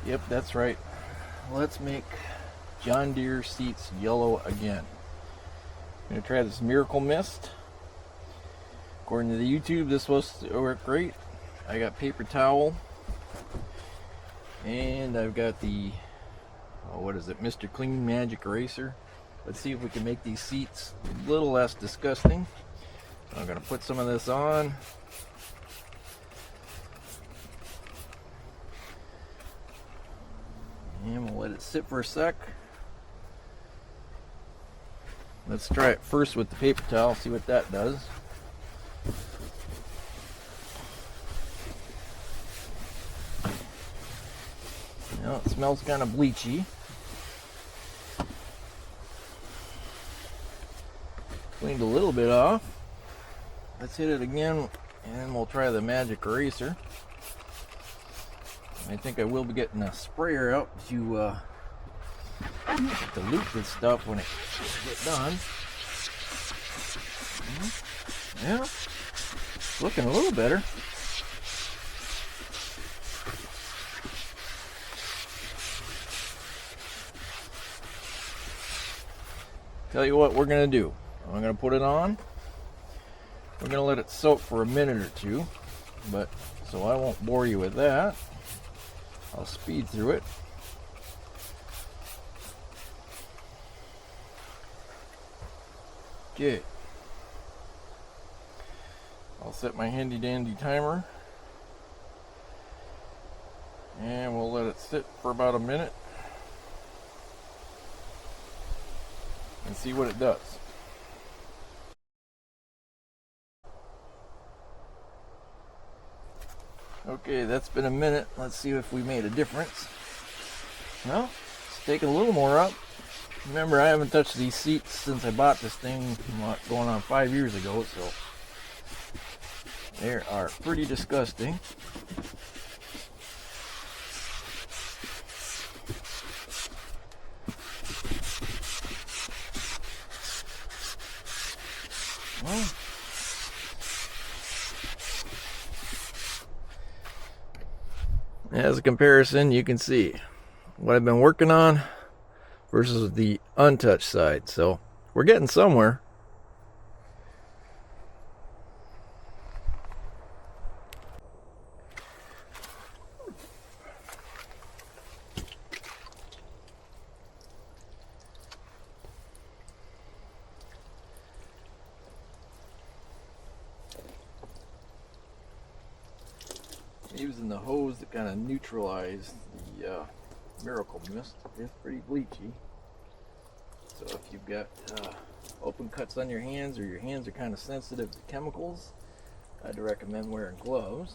Yep, that's right. Let's make John Deere seats yellow again. I'm going to try this Miracle Mist. According to the YouTube, this was supposed to work great. I got paper towel. And I've got the, what is it, Mr. Clean Magic Eraser. Let's see if we can make these seats a little less disgusting. I'm going to put some of this on. And we'll let it sit for a sec. Let's try it first with the paper towel, see what that does. Well, it smells kind of bleachy. Cleaned a little bit off. Let's hit it again and we'll try the magic eraser. I think I will be getting a sprayer out to dilute this stuff when it gets done. Yeah, it's looking a little better. Tell you what we're gonna do. I'm gonna put it on. We're gonna let it soak for a minute or two, but so I won't bore you with that. I'll speed through it. Okay. I'll set my handy dandy timer. And we'll let it sit for about a minute. And see what it does. Okay, that's been a minute. Let's see if we made a difference. Well, it's taking a little more up. Remember, I haven't touched these seats since I bought this thing going on 5 years ago, so they are pretty disgusting. Well, as a comparison, you can see what I've been working on versus the untouched side. So we're getting somewhere. Using the hose to kind of neutralize the Miracle Mist. It's pretty bleachy. So if you've got open cuts on your hands or your hands are kind of sensitive to chemicals, I'd recommend wearing gloves.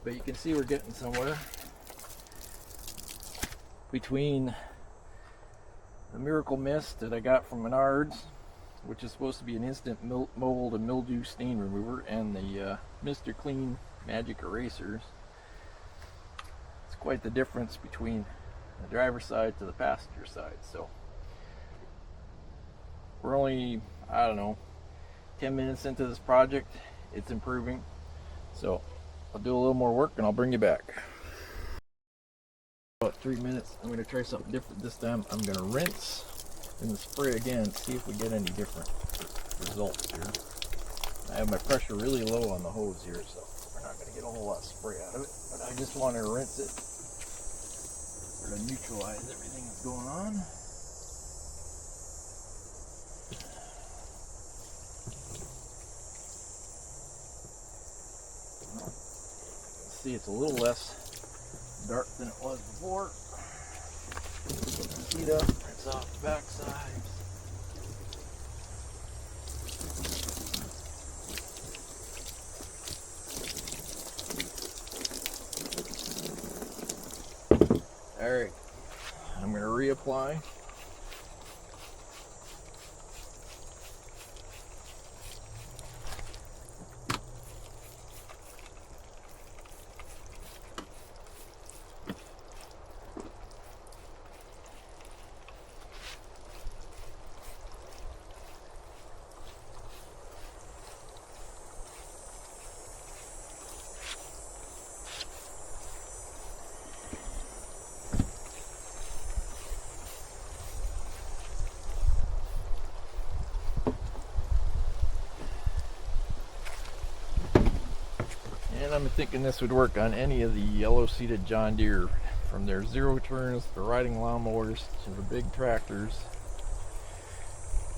But you can see we're getting somewhere between the Miracle Mist that I got from Menards, which is supposed to be an instant mold and mildew stain remover, and the Mr. Clean Magic Erasers. It's quite the difference between the driver's side to the passenger side. So we're only, I don't know, 10 minutes into this project. It's improving. So I'll do a little more work and I'll bring you back. About 3 minutes. I'm going to try something different this time. I'm going to rinse and spray again, see if we get any different results here. I have my pressure really low on the hose here, so we're not going to get a whole lot of spray out of it, but I just want to rinse it to neutralize everything that's going on. See, it's a little less dark than it was before. Put the heat up, rinse off the back side. Alright, I'm going to reapply. And I'm thinking this would work on any of the yellow-seated John Deere, from their zero turns to riding lawnmowers to the big tractors.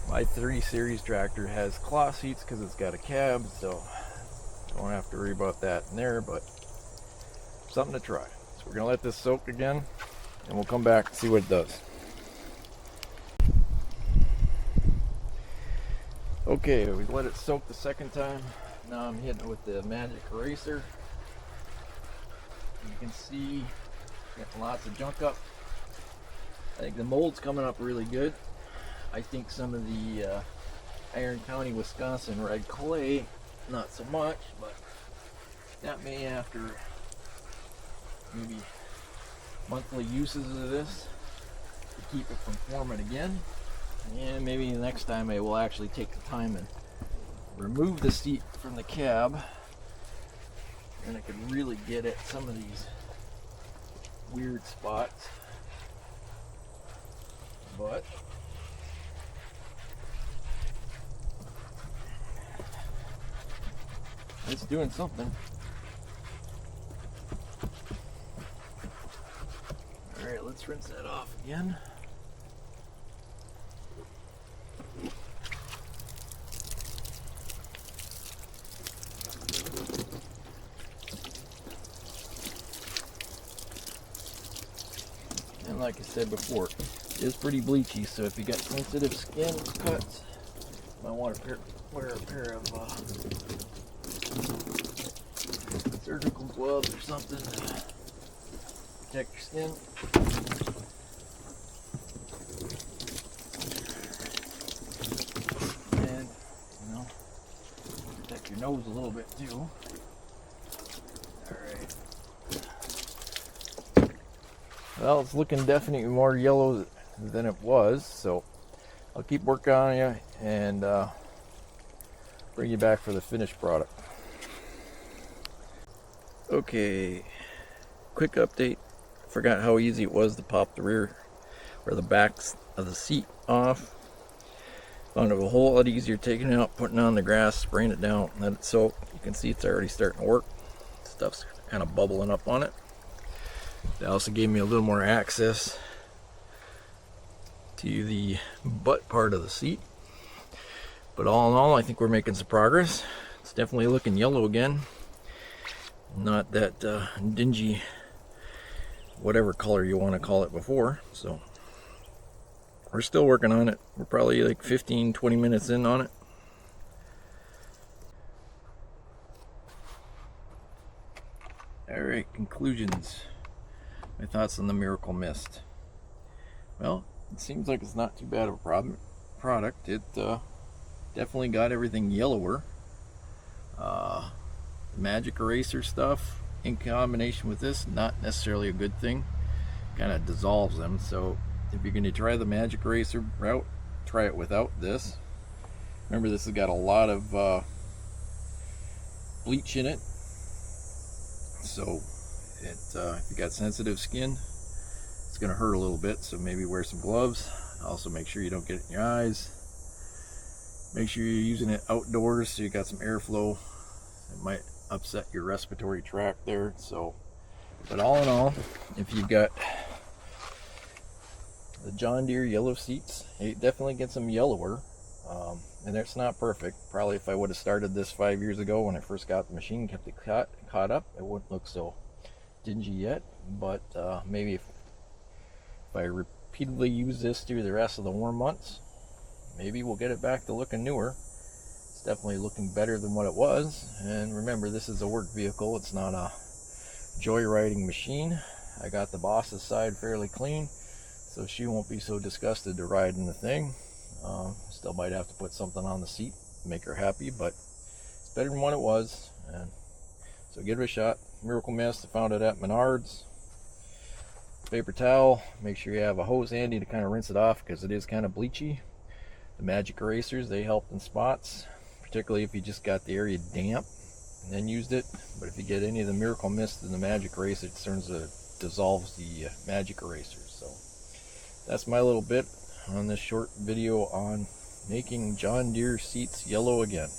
My 3 Series tractor has cloth seats because it's got a cab, so don't have to worry about that in there, but something to try. So we're going to let this soak again, and we'll come back and see what it does. Okay, we let it soak the second time. Now I'm hitting it with the magic eraser. You can see getting lots of junk up. I think the mold's coming up really good. I think some of the Iron County, Wisconsin red clay, not so much, but that may, after maybe monthly uses of this, to keep it from forming again. And maybe the next time I will actually take the time and remove the seat from the cab, and I could really get at some of these weird spots. But it's doing something. Alright, let's rinse that off again. And like I said before, it is pretty bleachy, so if you got sensitive skin cuts, you might want to wear a pair of surgical gloves or something to protect your skin. And, you know, protect your nose a little bit too. Alright. Well, it's looking definitely more yellow than it was, so I'll keep working on you and bring you back for the finished product. Okay, quick update. Forgot how easy it was to pop the rear or the backs of the seat off. Found it a whole lot easier taking it out, putting it on the grass, spraying it down, let it soak. You can see it's already starting to work. Stuff's kind of bubbling up on it. They also gave me a little more access to the butt part of the seat. But all in all, I think we're making some progress. It's definitely looking yellow again. Not that dingy, whatever color you want to call it before. So we're still working on it. We're probably like 15-20 minutes in on it. Alright, conclusions. My thoughts on the Miracle Mist. Well, it seems like it's not too bad of a product. It definitely got everything yellower. Magic eraser stuff in combination with this, not necessarily a good thing. Kind of dissolves them. So if you're going to try the magic eraser route, try it without this. Remember, this has got a lot of bleach in it, so if you got sensitive skin, it's going to hurt a little bit. So maybe wear some gloves. Also make sure you don't get it in your eyes. Make sure you're using it outdoors so you got some airflow. It might upset your respiratory tract there. So, but all in all, if you've got the John Deere yellow seats, it definitely gets them yellower, and it's not perfect. Probably if I would have started this 5 years ago when I first got the machine, kept it caught up, it wouldn't look so dingy yet. But maybe if I repeatedly use this through the rest of the warm months, maybe we'll get it back to looking newer. It's definitely looking better than what it was. And remember, this is a work vehicle. It's not a joyriding machine. I got the boss's side fairly clean, so she won't be so disgusted to ride in the thing. Still might have to put something on the seat to make her happy, but it's better than what it was. And so give it a shot. Miracle Mist, I found it at Menards. Paper towel, make sure you have a hose handy to kind of rinse it off because it is kind of bleachy. The magic erasers, they help in spots, particularly if you just got the area damp and then used it. But if you get any of the Miracle Mist in the magic eraser, it dissolves the magic erasers. So that's my little bit on this short video on making John Deere seats yellow again.